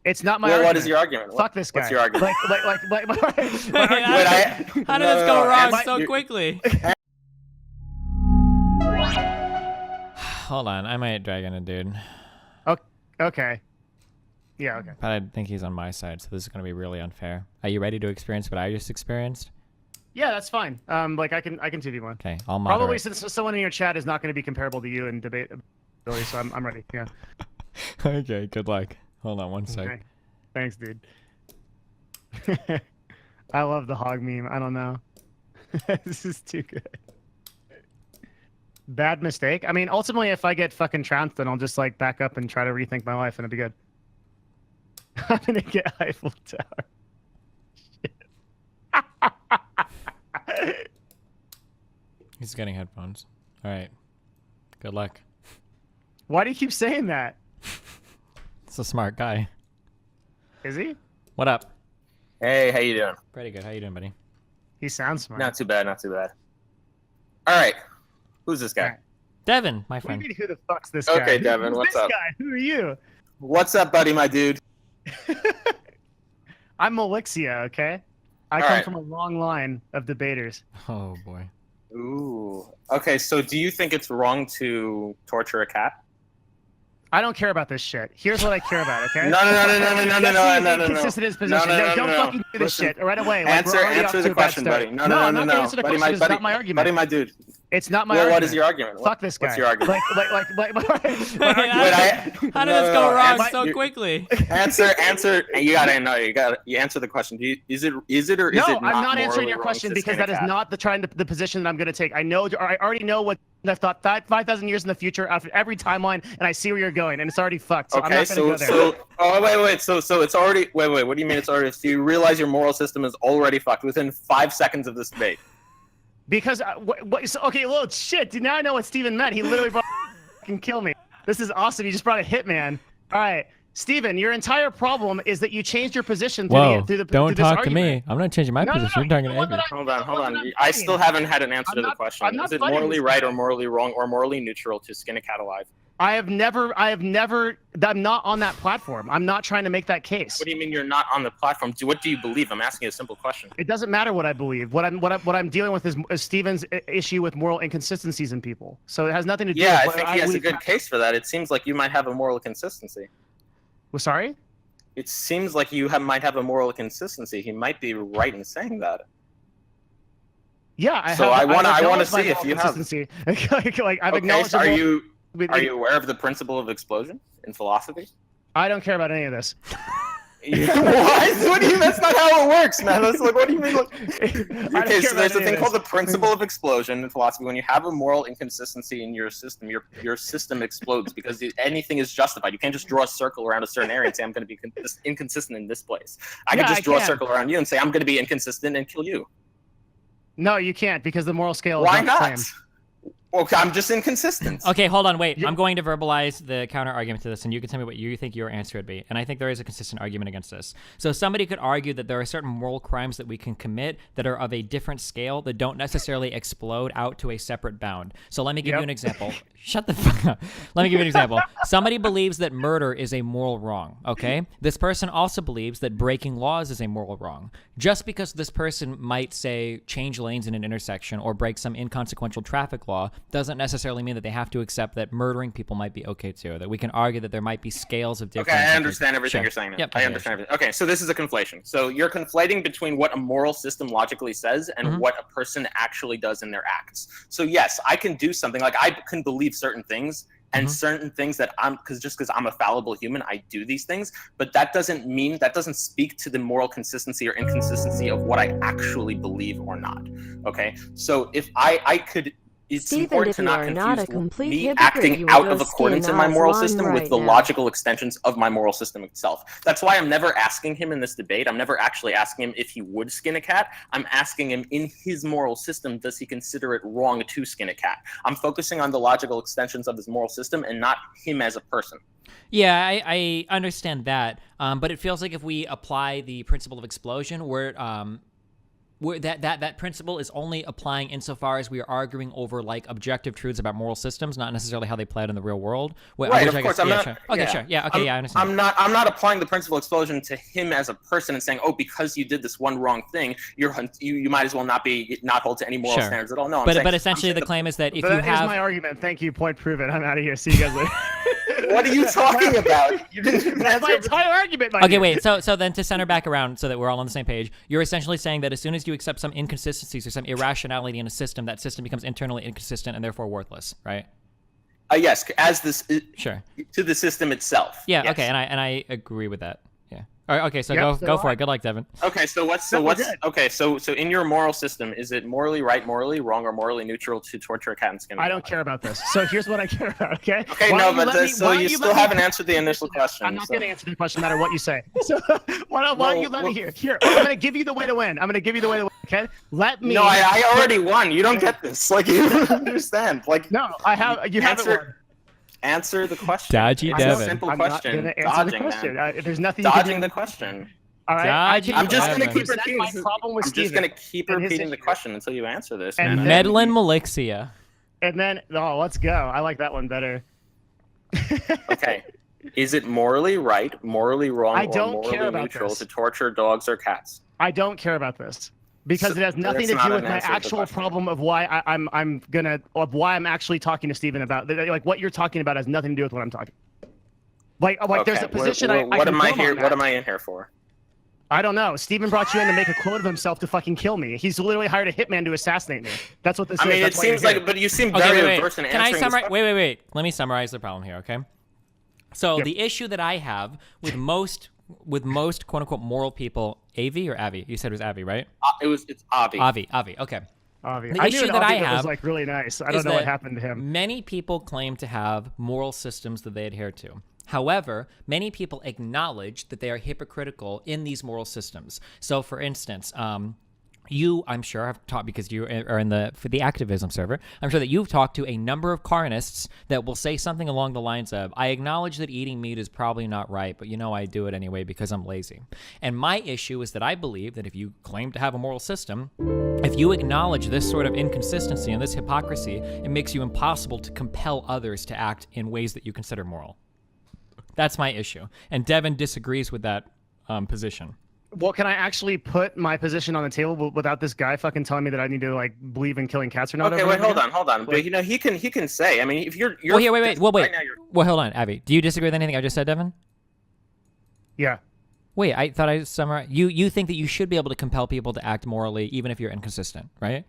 It's not my Well, argument. what is your argument? Fuck this guy. What's your argument? Like my argument. How did this go wrong so quickly? Hold on, I might drag in a dude. Okay. Yeah, okay. But I think he's on my side, so this is going to be really unfair. Are you ready to experience what I just experienced? Yeah, that's fine. Like I can 2v1. Okay, I'll moderate. Probably since someone in your chat is not going to be comparable to you in debate ability, so I'm ready. Yeah. Okay, good luck. Hold on one sec. Okay. Thanks, dude. I love the hog meme. I don't know. This is too good. Bad mistake. I mean, ultimately, if I get fucking trounced, then I'll just like back up and try to rethink my life, and it'll be good. I'm gonna get Eiffel Tower. He's getting headphones. All right. Good luck. Why do you keep saying that? It's a smart guy. Is he? What up? Hey, how you doing? Pretty good. How you doing, buddy? He sounds smart. Not too bad, not too bad. All right. Who's this guy? All right. Devin, my What do friend. you mean, who the fuck's this guy? Okay, Devin, Who's what's this up? guy? Who are you? What's up, buddy, my dude? I'm Mylixia, okay? I All come right. from a long line of debaters. Oh boy. Ooh. Okay, so do you think it's wrong to torture a cat? I don't care about this shit. Here's what I care about, okay? No. Inconsistent in his position. No, Don't fucking do this Listen, shit right away. Like, we're already off Answer to the a bad question, start. buddy. I'm not gonna answer the Buddy, question. It's not my argument. Buddy, my dude. It's not my Well, argument. what is your argument? Fuck this guy. What's your argument? Like my How did this No, go wrong am I- so you- quickly? Answer. You answer the question. Is it or is No, it not I'm not answering morally your wrong question to because skin a that is cat? not the position that I'm going to take. I already know what I've thought 5,000 years in the future after every timeline, and I see where you're going, and it's already fucked. So I'm Okay, not going to go there. wait. So it's already. Wait. What do you mean it's already? So you realize your moral system is already fucked within 5 seconds of this debate? Because okay, well, shit. Dude, now I know what Steven meant. He literally brought fucking kill me. This is awesome. You just brought a hitman. All right, Steven, your entire problem is that you changed your position Whoa! through Don't this talk to me. argument. I'm not changing my No, position. You're talking to you know Avery. what? Hold on. I'm I still haven't had an answer to the I'm question. not Is it fighting morally this right guy. or morally wrong or morally neutral to skin a cat alive? I'm not on that platform. I'm not trying to make that case. What do you mean you're not on the platform? What do you believe? I'm asking you a simple question. It doesn't matter what I believe. What I'm dealing with is Steven's issue with moral inconsistencies in people. So it has nothing to do Yeah, I with think what he has a believe. good case for that. It seems like you might have a moral consistency. Well, sorry? It seems like you might have a moral consistency. He might be right in saying that. Yeah, I So have. I wanna acknowledged see my if moral you have. consistency. like I've Okay, acknowledged. so the are moral- you aware of the principle of explosion in philosophy? I don't care about any of this. What? What do you? That's not how it works, man. That's like, what do you mean? Like, I don't okay, care so there's about a any thing of called the this. principle of explosion in philosophy. When you have a moral inconsistency in your system, your system explodes because anything is justified. You can't just draw a circle around a certain area and say I'm going to be inconsistent in this place. I Yeah, could just I draw a can. circle around you and say I'm going to be inconsistent and kill you. No, you can't because the moral scale Why is not the not? same. Okay, I'm just inconsistent. Okay, hold on, wait. You- I'm going to verbalize the counter argument to this, and you can tell me what you think your answer would be. And I think there is a consistent argument against this. So somebody could argue that there are certain moral crimes that we can commit that are of a different scale that don't necessarily explode out to a separate bound. So let me give you Yep. an example. Shut the fuck up. Let me give you an example. Somebody believes that murder is a moral wrong, okay? This person also believes that breaking laws is a moral wrong. Just because this person might say change lanes in an intersection or break some inconsequential traffic law doesn't necessarily mean that they have to accept that murdering people might be okay too. That we can argue that there might be scales of difference. Okay, I understand everything Sure. you're saying now. Yep, I understand everything. Okay, so this is a conflation. So you're conflating between what a moral system logically says and what a person actually does in their acts. So yes, I can do something like I can believe certain things and certain things that because I'm a fallible human, I do these things, but that doesn't speak to the moral consistency or inconsistency of what I actually believe or not. Okay, so if I could. It's Stephen, important if to you not are not a confuse complete me hypocrite, acting you out will of go accordance in stand my on moral line system with right the now. logical extensions of my moral system itself. That's why I'm never asking him in this debate. I'm never actually asking him if he would skin a cat. I'm asking him in his moral system, does he consider it wrong to skin a cat? I'm focusing on the logical extensions of his moral system and not him as a person. Yeah, I understand that, but it feels like if we apply the principle of explosion, that principle is only applying insofar as we are arguing over like objective truths about moral systems, not necessarily how they play out in the real world. Right, of course. I'm not. Sure. Okay, sure. Yeah. Okay. I understand. I'm not applying the principle of explosion to him as a person and saying, oh, because you did this one wrong thing, you might as well not hold to any moral standards at all. No, but essentially the claim is that if you have. That is my argument. Thank you. Point proven. I'm out of here. See you guys later. What are you talking about? You didn't even That's my entire argument. Okay, wait. So then to center back around so that we're all on the same page, you're essentially saying that as soon as you accept some inconsistencies or some irrationality in a system, that system becomes internally inconsistent and therefore worthless, right? Yes, as this sure to the system itself. Yeah. Yes. Okay, and I agree with that. Yeah. All right, okay, so go for it. Good luck, Devin. Okay, so in your moral system, is it morally right, morally wrong, or morally neutral to torture a cat and skin? I don't care about this. So here's what I care about. Okay. Okay, you still haven't answered the initial question. I'm not going to answer the question no matter what you say. So why don't you let me hear? Here, I'm going to give you the way to win. Okay. Let me. No, I already won. You don't get this. Like you don't understand. Like no, I have. You haven't won. Answer the question. Dodgy Devin. Simple I'm question. Not answer the question. There's nothing. Dodging the question. All right. I'm just going to keep repeating. I'm just going to keep repeating the question until you answer this. And Meddlin Mylixia. And then, let's go. I like that one better. Okay. Is it morally right, morally wrong, or morally neutral to torture dogs or cats? I don't care about this. Because it has nothing to do with my actual problem of why I'm actually talking to Steven about. Like what you're talking about has nothing to do with what I'm talking. Like there's a position what am I here? What am I in here for? I don't know. Steven brought you in to make a quote of himself to fucking kill me. He's literally hired a hitman to assassinate me. That's what this is. I mean, it seems like, but you seem very averse in answering. Can I summarize? Wait. Let me summarize the problem here, okay? So the issue that I have with most quote unquote moral people, Avi or Avi? You said it was Avi, right? It's Avi. Avi. Okay. Avi. The issue that I have was like really nice. I don't know what happened to him. Many people claim to have moral systems that they adhere to. However, many people acknowledge that they are hypocritical in these moral systems. So, for instance, you, I'm sure, have talked because you are in for the activism server. I'm sure that you've talked to a number of carnists that will say something along the lines of, I acknowledge that eating meat is probably not right, but I do it anyway because I'm lazy. And my issue is that I believe that if you claim to have a moral system, if you acknowledge this sort of inconsistency and this hypocrisy, it makes you impossible to compel others to act in ways that you consider moral. That's my issue. And Devin disagrees with that position. Well, can I actually put my position on the table without this guy fucking telling me that I need to like believe in killing cats or not? Okay, wait, hold on. But he can say. I mean, if you're well, here, wait. Right now well, hold on, Avi. Do you disagree with anything I just said, Devin? Yeah. Wait, I thought I summarized. You think that you should be able to compel people to act morally, even if you're inconsistent, right?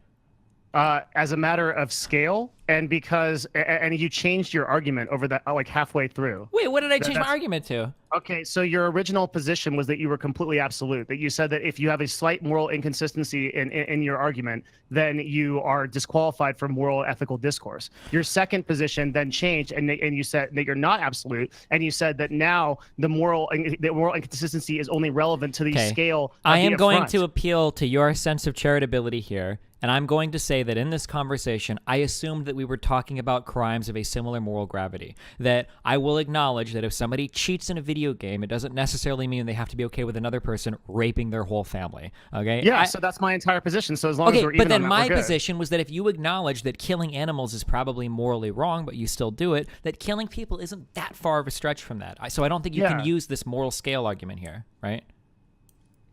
As a matter of scale, and because you changed your argument over that like halfway through. Wait, what did I change my argument to? Okay, so your original position was that you were completely absolute. That you said that if you have a slight moral inconsistency in your argument, then you are disqualified from moral ethical discourse. Your second position then changed, and you said that you're not absolute, and you said that now the moral inconsistency is only relevant to the scale. I am going to appeal to your sense of charitability here. And I'm going to say that in this conversation, I assumed that we were talking about crimes of a similar moral gravity. That I will acknowledge that if somebody cheats in a video game, it doesn't necessarily mean they have to be okay with another person raping their whole family. Okay? Yeah, so that's my entire position. So as long as we're even but then on that, my position was that if you acknowledge that killing animals is probably morally wrong, but you still do it, that killing people isn't that far of a stretch from that. So I don't think you can use this moral scale argument here, right?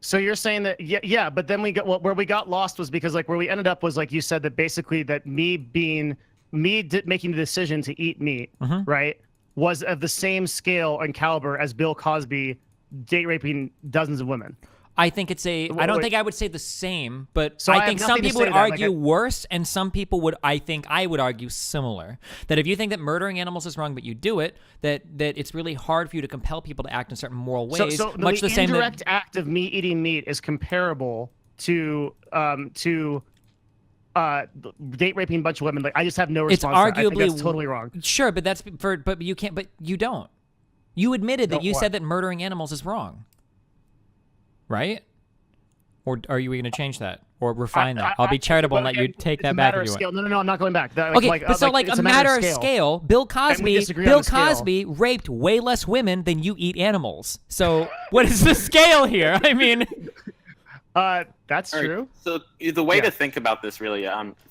So you're saying that, yeah, but then where we got lost was because like where we ended up was like you said that basically that making the decision to eat meat, right, was of the same scale and caliber as Bill Cosby date raping dozens of women. I think it's I don't think I would say the same, but so I think some people would argue worse, and some people would, I would argue similar. That if you think that murdering animals is wrong, but you do it, that it's really hard for you to compel people to act in certain moral ways. So much the same indirect act of me eating meat is comparable to date raping a bunch of women. Like I just have no response. It's arguably I think that's totally wrong. Sure, but but you can't. But you don't. You admitted that you said that murdering animals is wrong. Right? Or are you going to change that or refine that? I'll be charitable and let you take that back if you want. No, I'm not going back. Okay, but so a matter of scale, Bill Cosby raped way less women than you eat animals. So what is the scale here? I mean, That's All right, true. So the way Yeah. to think about this really,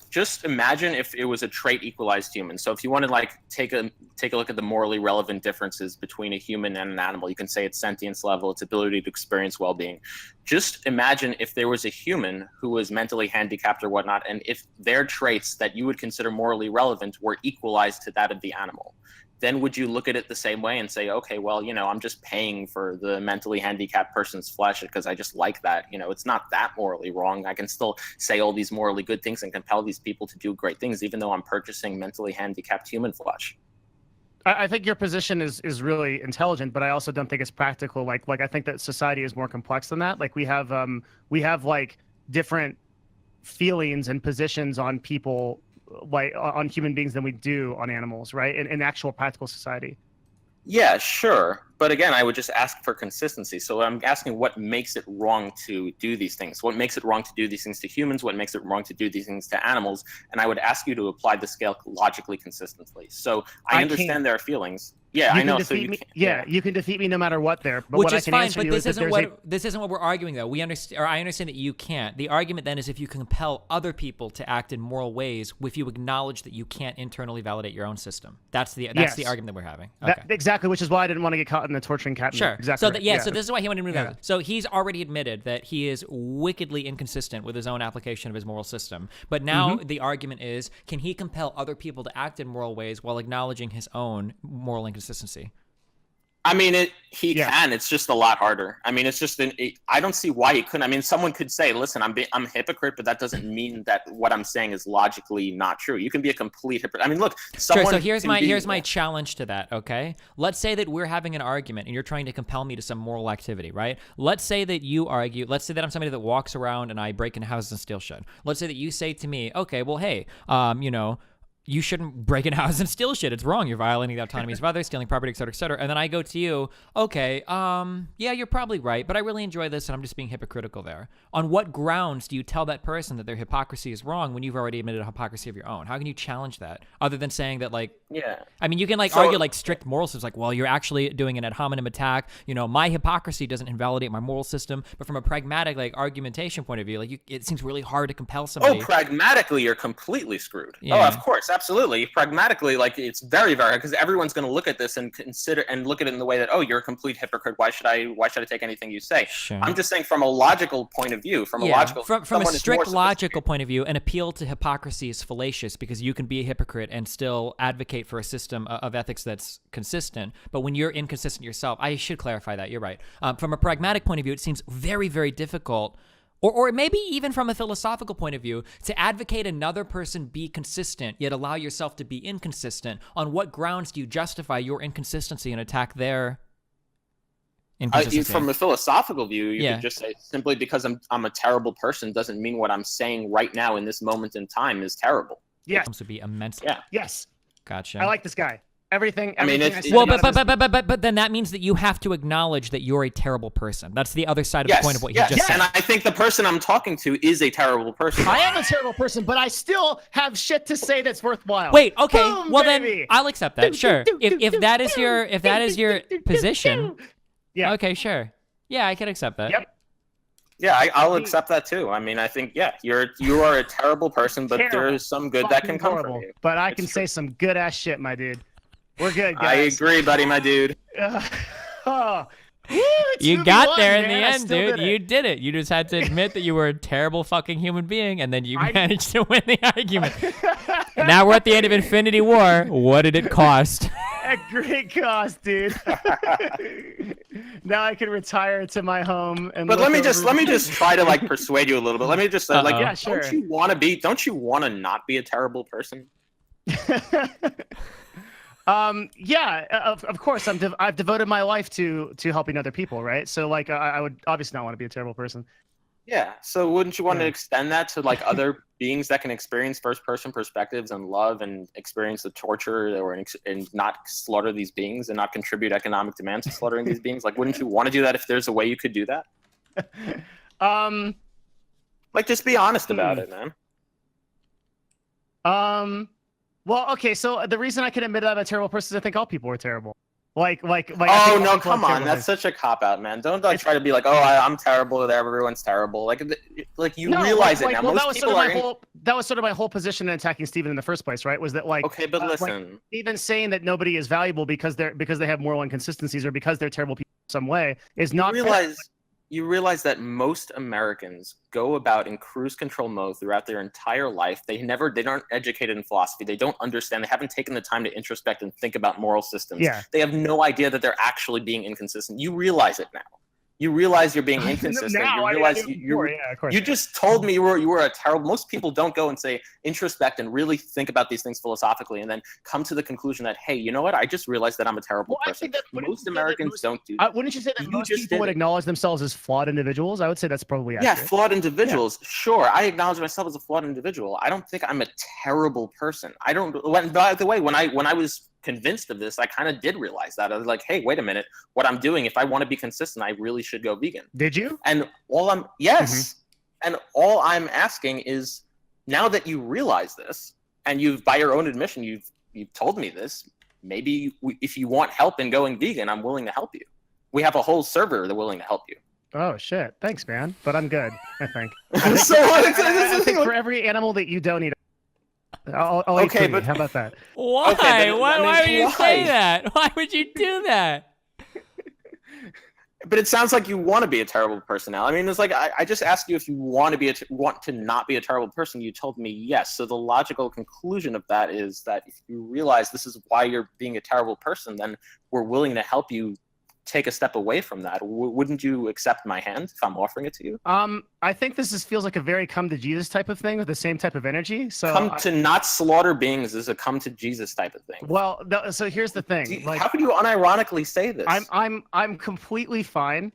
just imagine if it was a trait equalized human. So if you want to like take a look at the morally relevant differences between a human and an animal, you can say its sentience level, its ability to experience well-being. Just imagine if there was a human who was mentally handicapped or whatnot, and if their traits that you would consider morally relevant were equalized to that of the animal. Then would you look at it the same way and say, okay, well, I'm just paying for the mentally handicapped person's flesh because I just like that. It's not that morally wrong. I can still say all these morally good things and compel these people to do great things, even though I'm purchasing mentally handicapped human flesh. I think your position is really intelligent, but I also don't think it's practical. Like I think that society is more complex than that. Like we have like different feelings and positions on people, like on human beings, than we do on animals, right? In actual practical society. Yeah, sure. But again, I would just ask for consistency. So I'm asking what makes it wrong to do these things? What makes it wrong to do these things to humans? What makes it wrong to do these things to animals? And I would ask you to apply the scale logically consistently. So I understand there are feelings. Yeah, I know. So you you can defeat me no matter what there. But Which what is I can fine, answer but you this is that isn't this isn't what we're arguing though. We understand, or I understand that you can't. The argument then is if you can compel other people to act in moral ways, if you acknowledge that you can't internally validate your own system. That's the argument that we're having. Okay. Exactly, which is why I didn't want to get caught in the torturing cat. Sure. Exactly. So right. so this is why he wanted to move on. So he's already admitted that he is wickedly inconsistent with his own application of his moral system. But now the argument is, can he compel other people to act in moral ways while acknowledging his own moral inconsistency? I mean, he can. It's just a lot harder. I mean, it's just I don't see why he couldn't. I mean, someone could say, "Listen, I'm a hypocrite," but that doesn't mean that what I'm saying is logically not true. You can be a complete hypocrite. I mean, look, someone. Sure. So here's my challenge to that. Okay, let's say that we're having an argument and you're trying to compel me to some moral activity, right? Let's say that you argue. Let's say that I'm somebody that walks around and I break into houses and steal shit. Let's say that you say to me, "Okay, well, hey, you shouldn't break in houses and steal shit. It's wrong. You're violating the autonomies of others, stealing property, et cetera, et cetera." And then I go to you, okay, yeah, you're probably right, but I really enjoy this and I'm just being hypocritical there. On what grounds do you tell that person that their hypocrisy is wrong when you've already admitted a hypocrisy of your own? How can you challenge that? Other than saying that, like, yeah. I mean, you can argue strict moral systems, like, well, you're actually doing an ad hominem attack. My hypocrisy doesn't invalidate my moral system. But from a pragmatic, argumentation point of view, it seems really hard to compel somebody. Oh, pragmatically, you're completely screwed. Yeah. Oh, of course. Absolutely. Pragmatically, it's very, very hard because everyone's going to look at this and consider and look at it in the way that, oh, you're a complete hypocrite. Why should I take anything you say? Sure. I'm just saying from a logical point of view, from a strict logical point of view, an appeal to hypocrisy is fallacious because you can be a hypocrite and still advocate for a system of ethics that's consistent. But when you're inconsistent yourself, I should clarify that. You're right. From a pragmatic point of view, it seems very, very difficult. Or maybe even from a philosophical point of view, to advocate another person be consistent, yet allow yourself to be inconsistent. On what grounds do you justify your inconsistency and attack their inconsistency? From a philosophical view, you could just say simply because I'm a terrible person doesn't mean what I'm saying right now in this moment in time is terrible. Yes. It would be immensely. Yeah. Yes. Gotcha. I like this guy. Everything. I mean, but then that means that you have to acknowledge that you're a terrible person. That's the other side of the point of what he just said. And I think the person I'm talking to is a terrible person. I am a terrible person, but I still have shit to say that's worthwhile. Wait, okay. Boom, well baby. then I'll accept that. Sure. If that is your position. Yeah. Okay, sure. Yeah, I can accept that. Yep. Yeah, I'll accept that too. I mean, I think you are a terrible person, but there is some good that can come from you. But I can say some good ass shit, my dude. We're good, guys. I agree, buddy, my dude. You got there in the end, dude. You did it. You just had to admit that you were a terrible fucking human being, and then you managed to win the argument. Now we're at the end of Infinity War. What did it cost? A great cost, dude. Now I can retire to my home and. But let me just try to persuade you a little bit. Let me just say, yeah, sure. Don't you want to not be a terrible person? Yeah, of course. I've devoted my life to helping other people, right? So I would obviously not want to be a terrible person. Yeah. So wouldn't you want to extend that to other beings that can experience first-person perspectives and love and experience the torture and not slaughter these beings and not contribute economic demands to slaughtering these beings? Wouldn't you want to do that if there's a way you could do that? Just be honest about it, man. Well, okay, so the reason I can admit that I'm a terrible person is I think all people are terrible. Like. I Oh think no, all people come have on, terrible that's things. such a cop out, man. Don't like try to be like, oh, I'm terrible, that everyone's terrible. Like you No, realize it now. well, Most that was people sort of are my whole. That was sort of my whole position in attacking Steven in the first place, right? Was that like okay, but like, listen. even saying that nobody is valuable because they have moral inconsistencies or because they're terrible people in some way is not fair. You realize that most Americans go about in cruise control mode throughout their entire life. They aren't educated in philosophy. They don't understand. They haven't taken the time to introspect and think about moral systems. Yeah. They have no idea that they're actually being inconsistent. You realize it now. You realize you're being inconsistent. Now, You realize you just told me you were a terrible. Most people don't go and say introspect and really think about these things philosophically, and then come to the conclusion that, hey, you know what? I just realized that I'm a terrible person. Most Americans don't do that. Wouldn't you say that most people would acknowledge themselves as flawed individuals? I would say that's probably accurate. Yeah, flawed individuals. Yeah. Sure, I acknowledge myself as a flawed individual. I don't think I'm a terrible person. I don't. By the way, when I was convinced of this, I kind of did realize that. I was like, hey, wait a minute. What I'm doing, if I want to be consistent, I really should go vegan. Did you? And and all I'm asking is, now that you realize this, and you've, by your own admission, you've told me this, maybe if you want help in going vegan, I'm willing to help you. We have a whole server that's willing to help you. Oh shit! Thanks, man. But I'm good. I think. I think for every animal that you donate, I'll eat okay, but how about that? Why? Okay, why would you say that? Why would you do that? But it sounds like you want to be a terrible person now. I mean, it's like I just asked you if you want to not be a terrible person. You told me yes. So the logical conclusion of that is that if you realize this is why you're being a terrible person, then we're willing to help you take a step away from that. Wouldn't you accept my hand if I'm offering it to you? I think this feels like a very come to Jesus type of thing with the same type of energy. So come to not slaughter beings is a come to Jesus type of thing. Well, so here's the thing. How could you unironically say this? I'm completely fine.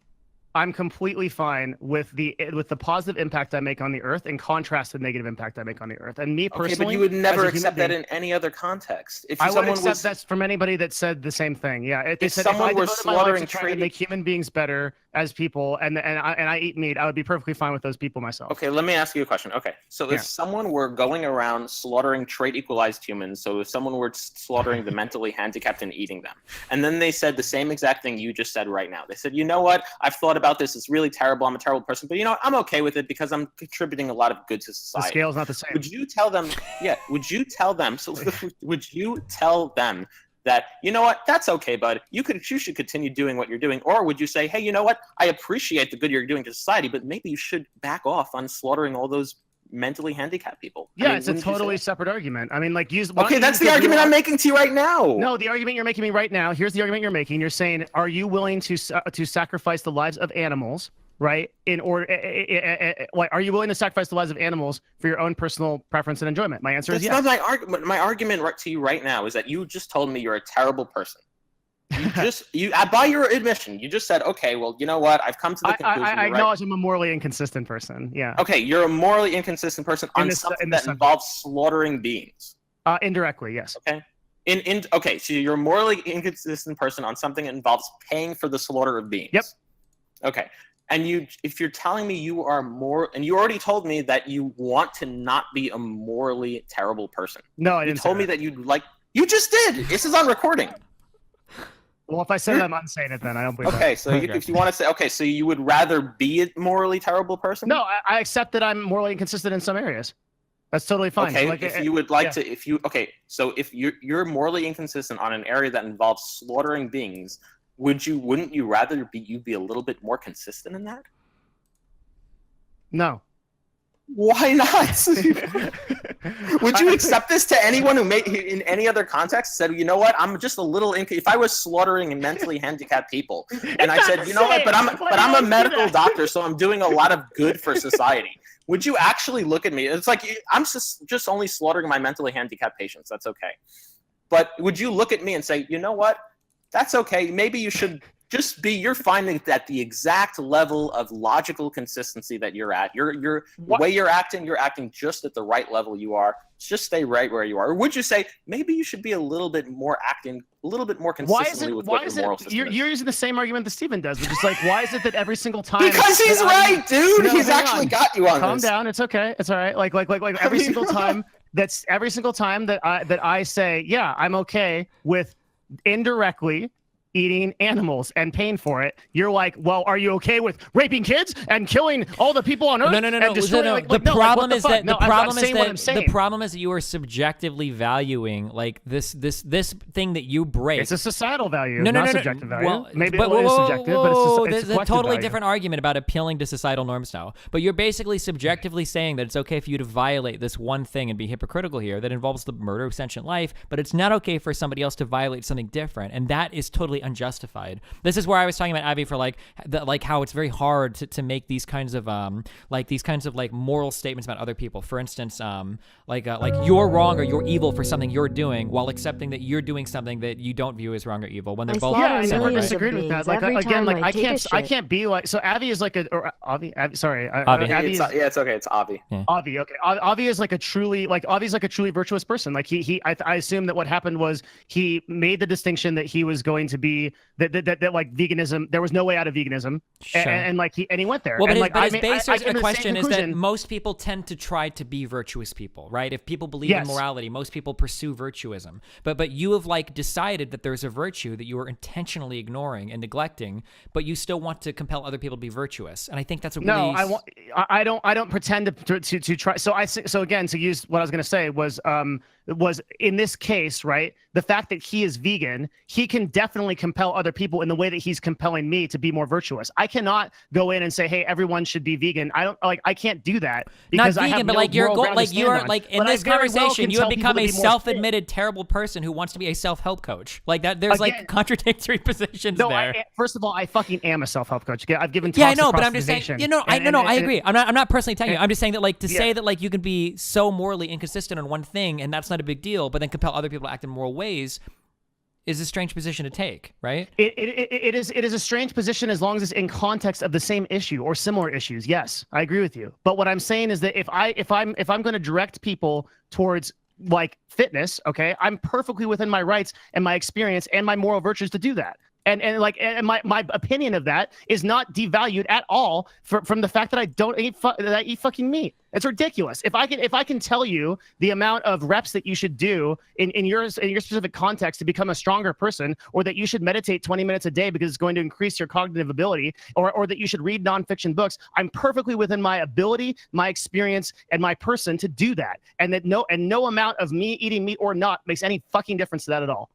I'm completely fine with the positive impact I make on the earth in contrast to the negative impact I make on the earth. And me personally, okay, but you would never accept that in any other context. If I would accept that from anybody that said the same thing. Yeah, if someone were slaughtering to make human beings better as people, and I eat meat, I would be perfectly fine with those people myself. Okay, let me ask you a question. Okay, so if someone were going around slaughtering trait equalized humans, so if someone were slaughtering the mentally handicapped and eating them, and then they said the same exact thing you just said right now. They said, you know what? I've thought about this. It's really terrible. I'm a terrible person, but you know what? I'm okay with it because I'm contributing a lot of good to society. The scale's not the same. Would you tell them? Yeah. Would you tell them? So would you tell them that, you know what, that's okay, bud. You should continue doing what you're doing, or would you say, hey, you know what, I appreciate the good you're doing to society, but maybe you should back off on slaughtering all those mentally handicapped people? Yeah, I mean, it's a totally separate argument. I mean, like, okay, that's the argument I'm making to you right now. No, the argument you're making me right now. Here's the argument you're making. You're saying, are you willing to sacrifice the lives of animals? Right? In order, are you willing to sacrifice the lives of animals for your own personal preference and enjoyment? My answer is yes. That's not my argument. My argument to you right now is that you just told me you're a terrible person. By your admission, you just said, okay, well, you know what? I've come to the conclusion. I acknowledge I'm a morally inconsistent person. Yeah. Okay, you're a morally inconsistent person on something that involves slaughtering beings. Indirectly, yes. Okay. Okay, so you're a morally inconsistent person on something that involves paying for the slaughter of beings. Yep. Okay. And if you're telling me you are and you already told me that you want to not be a morally terrible person. No, I didn't. You told me that you'd like. You just did. This is on recording. Well, if I said I'm unsaying it, then I don't believe that. Okay, so if you want to say, okay, so you would rather be a morally terrible person? No, I accept that I'm morally inconsistent in some areas. That's totally fine. Okay, so like, if you would like to, so if you're morally inconsistent on an area that involves slaughtering beings, wouldn't you rather be a little bit more consistent in that? No. Why not? Would you accept this to anyone who in any other context said, you know what, I'm just a little if I was slaughtering mentally handicapped people and I said, you know what, but I'm a medical doctor, so I'm doing a lot of good for society. Would you actually look at me? It's like I'm just only slaughtering my mentally handicapped patients. That's okay. But would you look at me and say, you know what? That's okay. Maybe you should you're finding that the exact level of logical consistency that you're at, the way you're acting just at the right level you are. Just stay right where you are. Or would you say maybe you should be a little bit more consistently with what your moral system is? You're using the same argument that Steven does, which is like, why is it that every single time? Because he's right, dude. He's actually got you on Calm this. down. It's okay. It's all right. Like every single time that I say, yeah, I'm okay with indirectly eating animals and paying for it, you're like, well, are you okay with raping kids and killing all the people on Earth? No. And destroying, The problem is that the problem is that you are subjectively valuing like this thing that you break. It's a societal value, no, not subjective value. Well, maybe it is subjective, but it's there's a totally value. different argument about appealing to societal norms now. But you're basically subjectively saying that it's okay for you to violate this one thing and be hypocritical here that involves the murder of sentient life, but it's not okay for somebody else to violate something different, and that is totally unjustified. This is where I was talking about Avi for like how it's very hard to make these kinds of moral statements about other people. For instance, like you're wrong or you're evil for something you're doing, while accepting that you're doing something that you don't view as wrong or evil when they're both I never separate, disagreed with that. Like again, like I can't be like, so Avi is like Avi, sorry, Avi. It's okay. It's Avi. Yeah. Avi, okay. Avi is like a truly virtuous person. Like I assume that what happened was he made the distinction that he was going to be that like veganism, there was no way out of veganism, Sure. and he went there. Well, and but like, his basis of the question is that conclusion. most people tend to try to be virtuous people, right? If people believe in Yes. morality, most people pursue virtuism. But you have like decided that there's a virtue that you are intentionally ignoring and neglecting, but you still want to compel other people to be virtuous. And I think that's a really I don't pretend to try. So again, to use what I was going to say was in this case, right? The fact that he is vegan, he can definitely compel other people in the way that he's compelling me to be more virtuous. I cannot go in and say, hey, everyone should be vegan. I can't do that because not vegan, I have but no like your moral goal, ground like to you stand are on. like in But this I very well conversation, can you have tell people become to a be more self-admitted terrible person who wants to be a self-help coach. Like that, there's Again, like contradictory positions No, there. first of all, I fucking am a self-help coach. I've given talks Yeah, I know, but across I'm just the saying, nation. I agree. I'm not personally telling you. I'm just saying that like to Yeah. say that like you can be so morally inconsistent on one thing and that's not a big deal, but then compel other people to act in moral ways is a strange position to take, right? It is a strange position as long as it's in context of the same issue or similar issues. Yes, I agree with you. But what I'm saying is that if I'm going to direct people towards like fitness, okay, I'm perfectly within my rights and my experience and my moral virtues to do that. And my opinion of that is not devalued at all from the fact that I don't eat that I eat fucking meat. It's ridiculous. If I can tell you the amount of reps that you should do in your specific context to become a stronger person, or that you should meditate 20 minutes a day because it's going to increase your cognitive ability, or that you should read nonfiction books, I'm perfectly within my ability, my experience, and my person to do that. And that no amount of me eating meat or not makes any fucking difference to that at all.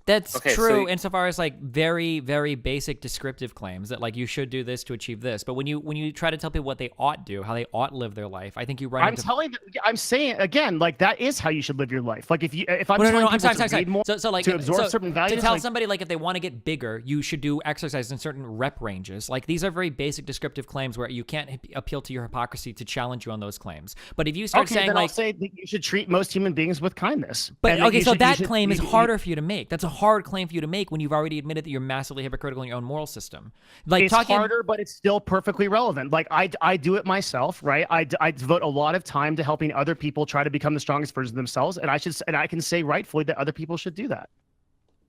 That's Okay, true so insofar as like very, very basic descriptive claims that like you should do this to achieve this. But when you try to tell people what they ought do, how they ought live their life, I think you run into... I'm saying again, like that is how you should live your life. Like if I'm no, telling people to read more, so like to absorb certain values, to tell like, somebody like if they want to get bigger, you should do exercise in certain rep ranges. Like these are very basic descriptive claims where you can't appeal to your hypocrisy to challenge you on those claims. But if you start saying then like, I'll say that you should treat most human beings with kindness. but okay, so that claim is harder for you to make. That's a hard claim for you to make when you've already admitted that you're massively hypocritical in your own moral system. Like it's harder, but it's still perfectly relevant. Like I do it myself, right? I devote a lot of time to helping other people try to become the strongest version of themselves, and I can say rightfully that other people should do that,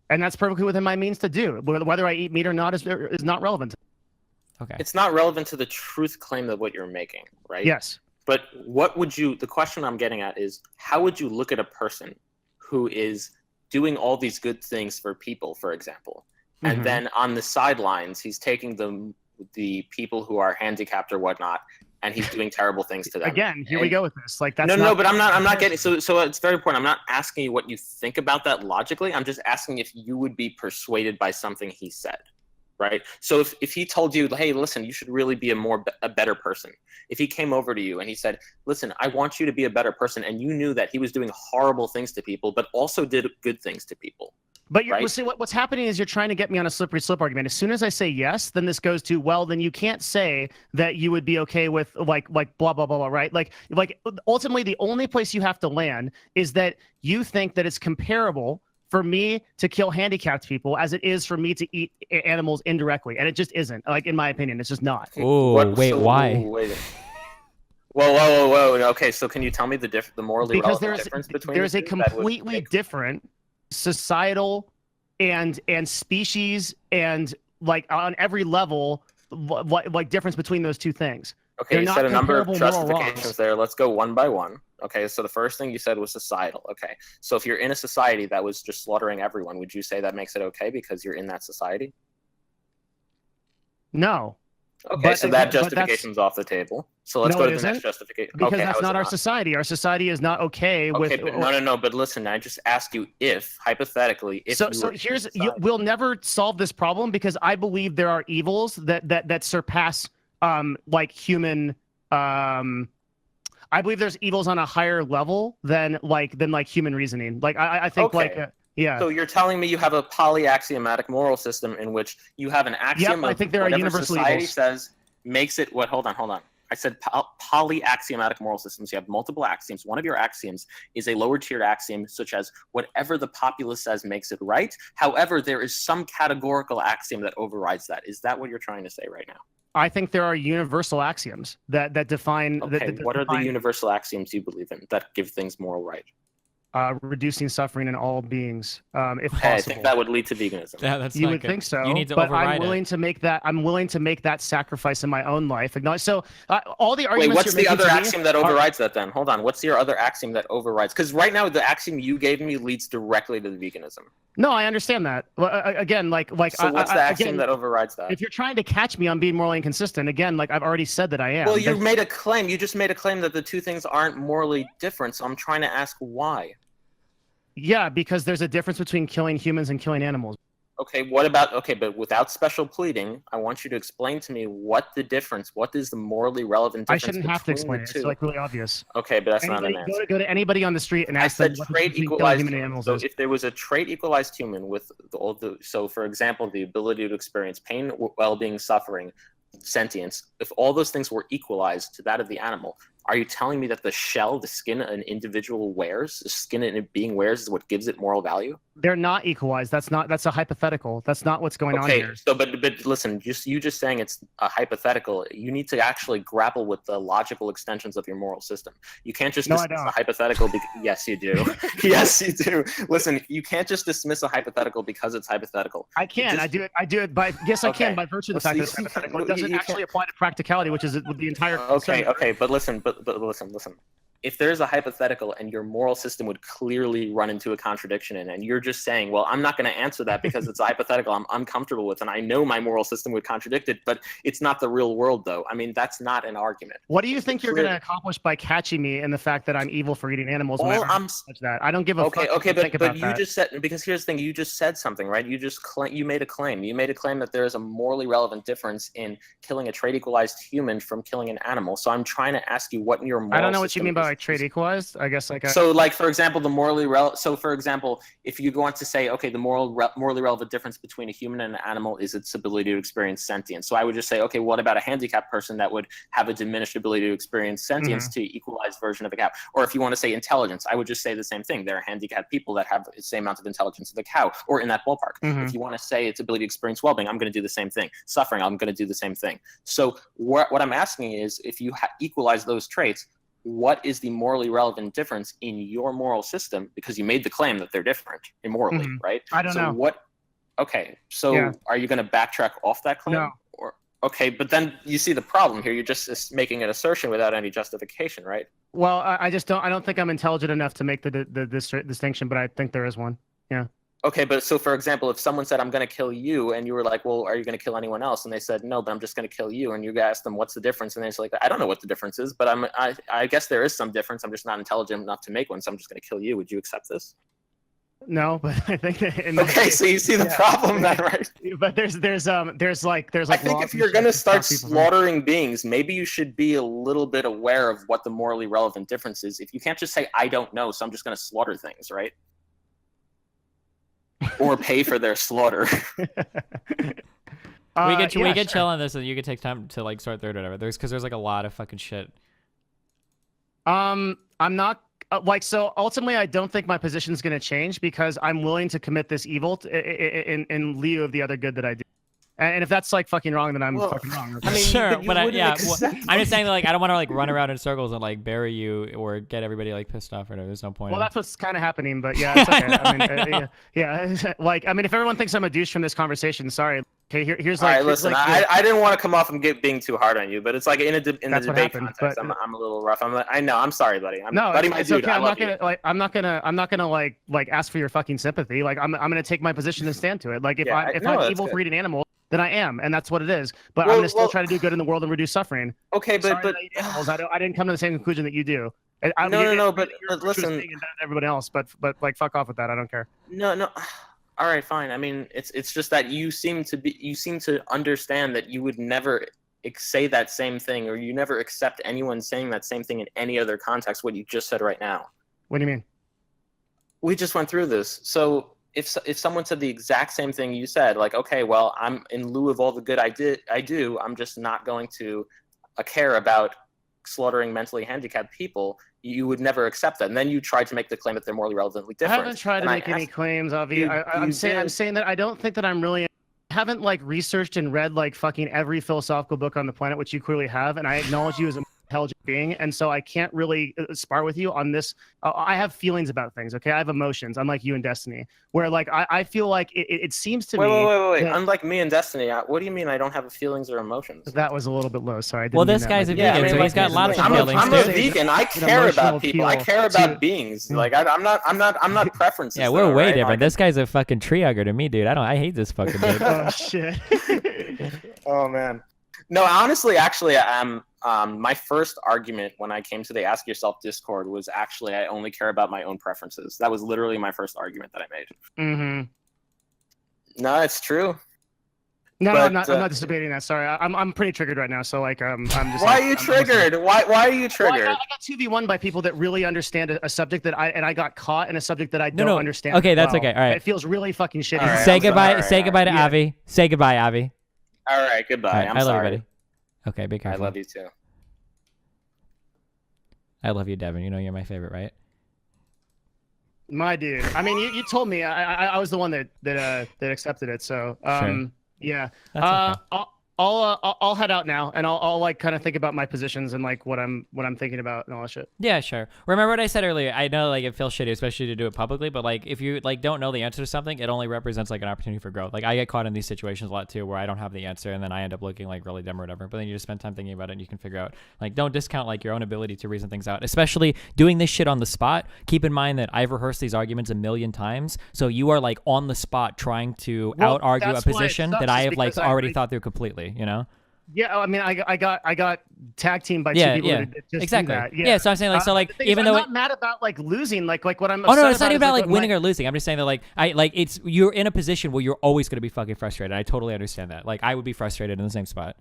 and that's perfectly within my means to do. Whether I eat meat or not is not relevant. Okay, it's not relevant to the truth claim of what you're making, right? Yes. But the question I'm getting at is, how would you look at a person who is doing all these good things for people, for example, and then on the sidelines, he's taking the people who are handicapped or whatnot, and he's doing terrible things to them. Again, here we go with this. Like that's no, but I'm not getting. So it's very important. I'm not asking you what you think about that logically. I'm just asking if you would be persuaded by something he said. Right. So if he told you, hey, listen, you should really be a better person. If he came over to you and he said, listen, I want you to be a better person, and you knew that he was doing horrible things to people, but also did good things to people. But you're, right? see, what's happening is you're trying to get me on a slippery slope argument. As soon as I say yes, then this goes to, well, then you can't say that you would be okay with like blah, blah, blah, blah, right? Like ultimately the only place you have to land is that you think that it's comparable for me to kill handicapped people as it is for me to eat animals indirectly. And it just isn't, like, in my opinion, it's just not. Oh, wait, why? Wait. Whoa. Okay, so can you tell me the morally relevant difference between there's the a two? That would completely make- different societal and species and like on every level like difference between those two things. Okay, They're you not said a number of comparable moral justifications wrongs. there. Let's go one by one. Okay, so the first thing you said was societal. Okay, so if you're in a society that was just slaughtering everyone, would you say that makes it okay because you're in that society? No. Okay, so that but that's- justification's off the table. So let's No, go it to the next isn't, justification. because Okay, that's how is not it our society. Our society is not okay with. Okay, but no. But listen, I just asked you if, hypothetically, if So, you so were in here's society. we'll never solve this problem because I believe there are evils that surpass like human I believe there's evils on a higher level than human reasoning. Like I think Okay. yeah. So you're telling me you have a polyaxiomatic moral system in which you have an axiom I of think there are whatever universal society evils. says makes it what? Hold on. I said polyaxiomatic moral systems. You have multiple axioms. One of your axioms is a lower tiered axiom, such as whatever the populace says makes it right. However, there is some categorical axiom that overrides that. Is that what you're trying to say right now? I think there are universal axioms that define. Okay, what are the universal axioms you believe in that give things moral right? Reducing suffering in all beings, if possible. I think that would lead to veganism. Yeah, that's You not would good. think so, You need to but override I'm willing to make that. I'm willing to make that sacrifice in my own life. So all the arguments. Wait, what's you're the making other to me axiom that overrides that then? Hold on, what's your other axiom that overrides? Because right now the axiom you gave me leads directly to the veganism. No, I understand that. Well, again, like So what's the axiom again, that overrides that? if you're trying to catch me on being morally inconsistent, again, like I've already said that I am. Well, you made a claim. You just made a claim that the two things aren't morally different. So I'm trying to ask why. Yeah, because there's a difference between killing humans and killing animals. Okay, what about, okay, but without special pleading, I want you to explain to me what is the morally relevant difference I shouldn't have to between explain the it. two? It's like really obvious. Okay, but that's Anybody, not an answer. go to anybody on the street and I ask them said what the trait difference between killing equalized human and human. animals So is. if there was a trait equalized human with so for example, the ability to experience pain, well-being, suffering, sentience, if all those things were equalized to that of the animal, are you telling me that the shell, the skin an individual wears, the skin a being wears is what gives it moral value? They're not equalized. That's a hypothetical. That's not what's going on here. So but listen, you just saying it's a hypothetical, you need to actually grapple with the logical extensions of your moral system. You can't just dismiss a hypothetical yes, you do. Yes, you do. Listen, you can't just dismiss a hypothetical because it's hypothetical. I can. I do it by yes, I can by virtue of the fact that it's hypothetical. It doesn't actually apply to practicality, which is the entire concern. Okay, but listen. If there's a hypothetical and your moral system would clearly run into a contradiction in it, and you're just saying, well, I'm not going to answer that because it's a hypothetical I'm uncomfortable with, and I know my moral system would contradict it, but it's not the real world, though. I mean, that's not an argument. What do you think you're going to accomplish by catching me in the fact that I'm evil for eating animals? That I don't give a fuck. Okay, but you just said, because here's the thing, you just said something, right? You made a claim. You made a claim that there is a morally relevant difference in killing a trait equalized human from killing an animal. So I'm trying to ask you what in your moral I don't know what you mean by like trait equalized. I guess so like, for example, for example, if you go on to say, okay, the morally relevant difference between a human and an animal is its ability to experience sentience. So I would just say, okay, what about a handicapped person that would have a diminished ability to experience sentience to equalized version of a cow? Or if you want to say intelligence, I would just say the same thing. There are handicapped people that have the same amount of intelligence as a cow, or in that ballpark. If you want to say its ability to experience well-being, I'm going to do the same thing. Suffering, I'm going to do the same thing. So what I'm asking is, if you equalize those traits, what is the morally relevant difference in your moral system? Because you made the claim that they're different immorally, right? I don't know. Okay, so are you going to backtrack off that claim? No. Okay, but then you see the problem here. You're just making an assertion without any justification, right? Well, I don't think I'm intelligent enough to make the distinction, but I think there is one. Yeah. Okay, but so for example, if someone said, I'm going to kill you, and you were like, well, are you going to kill anyone else? And they said, no, but I'm just going to kill you. And you asked them, what's the difference? And they're like, I don't know what the difference is, but I guess there is some difference. I'm just not intelligent enough to make one, so I'm just going to kill you. Would you accept this? No, but I think okay, so you see the problem then, right? But there's like I think if you're gonna start slaughtering beings, maybe you should be a little bit aware of what the morally relevant difference is. If you can't just say, I don't know, so I'm just gonna slaughter things, right? Or pay for their slaughter. we could chill on this, and you could take time to like sort through it or whatever. Because there's like a lot of fucking shit. I'm not so ultimately I don't think my position is going to change because I'm willing to commit this evil in lieu of the other good that I do. And if that's like fucking wrong, then I'm fucking wrong. Okay? I mean, sure, but I'm just saying that, like, I don't want to like run around in circles and like bury you or get everybody like pissed off or whatever. There's no point. Well, that's what's kind of happening, but yeah, it's okay. I mean, yeah, like, I mean, if everyone thinks I'm a douche from this conversation, sorry. Okay, here's All like. right, listen. I didn't want to come off and being too hard on you, but it's like in the debate context, I'm a little rough. I know. I'm sorry, buddy. Buddy, my it's dude. okay. I I'm love not gonna like ask for your fucking sympathy. Like I'm gonna take my position and stand to it. Like if I'm evil for eating animals, then I am, and that's what it is. But I'm gonna still try to do good in the world and reduce suffering. Okay, but animals, I didn't come to the same conclusion that you do. No, but listen, everybody else, but like fuck off with that. I don't care. No. All right, fine. I mean, it's just that you seem to understand that you would never say that same thing, or you never accept anyone saying that same thing in any other context. What you just said right now. What do you mean? We just went through this. So if someone said the exact same thing you said, like, okay, well, I'm in lieu of all the good I do, I'm just not going to care about slaughtering mentally handicapped people. You would never accept that, and then you tried to make the claim that they're morally relevantly different. I haven't tried to make any claims, Avi. I'm saying that I don't think that I'm really. I haven't like researched and read like fucking every philosophical book on the planet, which you clearly have, and I acknowledge you as a intelligent being, and so I can't really spar with you on this. I have feelings about things, okay? I have emotions, unlike you and Destiny, where like I feel like it seems to me. Wait. Unlike me and Destiny, what do you mean I don't have feelings or emotions? That was a little bit low. Sorry. Well, this guy's a vegan, so he's got lots of feelings. I'm a vegan. I care about people. I care about beings. Like I'm not preferences. Yeah, we're way different. This guy's a fucking tree hugger to me, dude. I hate this fucking dude. Oh shit. Oh man. No, honestly, actually, my first argument when I came to the Ask Yourself Discord was actually I only care about my own preferences. That was literally my first argument that I made. Mm-hmm. No, it's true. No, I'm not debating that. Sorry, I'm pretty triggered right now. So like, I'm just. Why are you triggered? Why are you triggered? Well, I got 2v1 by people that really understand a subject that I got caught in a subject that I don't understand. Okay, that's okay. All right. It feels really fucking shitty. Right, say goodbye. Say goodbye to Avi. Say goodbye, Avi. All right, goodbye. All right, I'm I love sorry. you, buddy. Okay, be careful. I love you too. I love you, Devin. You know you're my favorite, right? My dude. I mean, you told me. I was the one that accepted it. So Sure. Yeah. That's okay. I'll head out now, and I'll like kind of think about my positions and like what I'm thinking about and all that shit. Yeah, sure. Remember what I said earlier? I know like it feels shitty, especially to do it publicly, but like if you like don't know the answer to something, it only represents like an opportunity for growth. Like I get caught in these situations a lot too, where I don't have the answer, and then I end up looking like really dumb or whatever. But then you just spend time thinking about it, and you can figure out. Like don't discount like your own ability to reason things out, especially doing this shit on the spot. Keep in mind that I've rehearsed these arguments a million times, so you are like on the spot trying to out argue a position that I have like already thought through completely. You know. Yeah, I mean, I got tag teamed by two people that just exactly. do that. Yeah, so I'm saying like so like even though I'm not mad about like losing, like what I'm. Oh no, it's not even about like winning or losing. I'm just saying that like it's you're in a position where you're always gonna be fucking frustrated. I totally understand that. Like I would be frustrated in the same spot.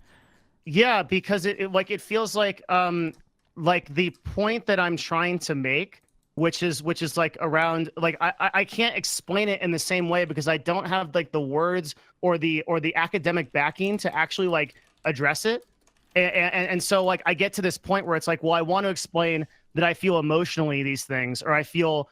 Yeah, because it feels like the point that I'm trying to make, which is like around like I can't explain it in the same way because I don't have like the words or the academic backing to actually like address it, and so like I get to this point where it's like, well, I want to explain that I feel emotionally these things, or I feel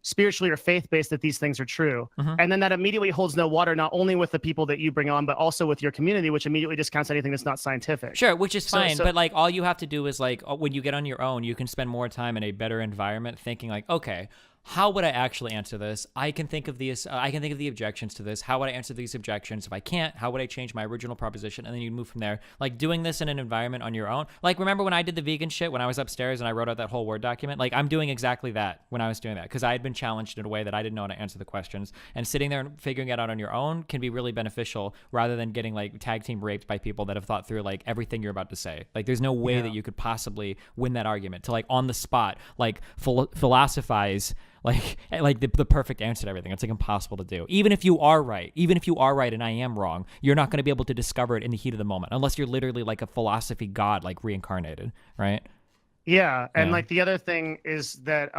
spiritually or faith-based that these things are true, and then that immediately holds no water, not only with the people that you bring on, but also with your community, which immediately discounts anything that's not scientific. Sure, which is fine, but like all you have to do is like when you get on your own, you can spend more time in a better environment thinking like, okay, how would I actually answer this? I can think of these. I can think of the objections to this. How would I answer these objections? If I can't, how would I change my original proposition? And then you move from there. Like doing this in an environment on your own. Like remember when I did the vegan shit when I was upstairs and I wrote out that whole Word document? Like I'm doing exactly that when I was doing that because I had been challenged in a way that I didn't know how to answer the questions. And sitting there and figuring it out on your own can be really beneficial rather than getting like tag team raped by people that have thought through like everything you're about to say. Like there's no way that you could possibly win that argument to like on the spot like philosophize like the perfect answer to everything. It's like impossible to do. Even if you are right and I am wrong, you're not going to be able to discover it in the heat of the moment unless you're literally like a philosophy god like reincarnated, right? Yeah, and like the other thing is that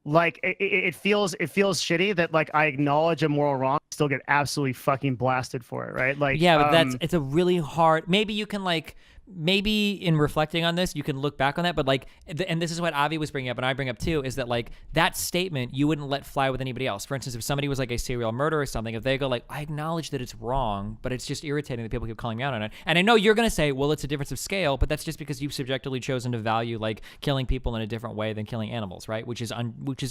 like it feels shitty that like I acknowledge a moral wrong, still get absolutely fucking blasted for it, right? Like yeah, but it's a really hard. Maybe you can like. Maybe in reflecting on this, you can look back on that, but like, and this is what Avi was bringing up, and I bring up too, is that like that statement you wouldn't let fly with anybody else. For instance, if somebody was like a serial murderer or something, if they go like, I acknowledge that it's wrong, but it's just irritating that people keep calling me out on it. And I know you're gonna say, well, it's a difference of scale, but that's just because you've subjectively chosen to value like killing people in a different way than killing animals, right? Which is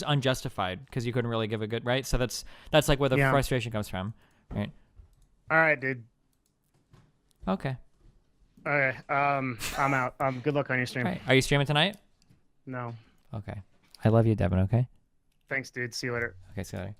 unjustified because you couldn't really give a good right. So that's like where the frustration comes from, right? All right, dude. Okay. Okay. I'm out. Good luck on your stream. All right. Are you streaming tonight? No. Okay. I love you, Devin. Okay. Thanks, dude. See you later. Okay. See you later.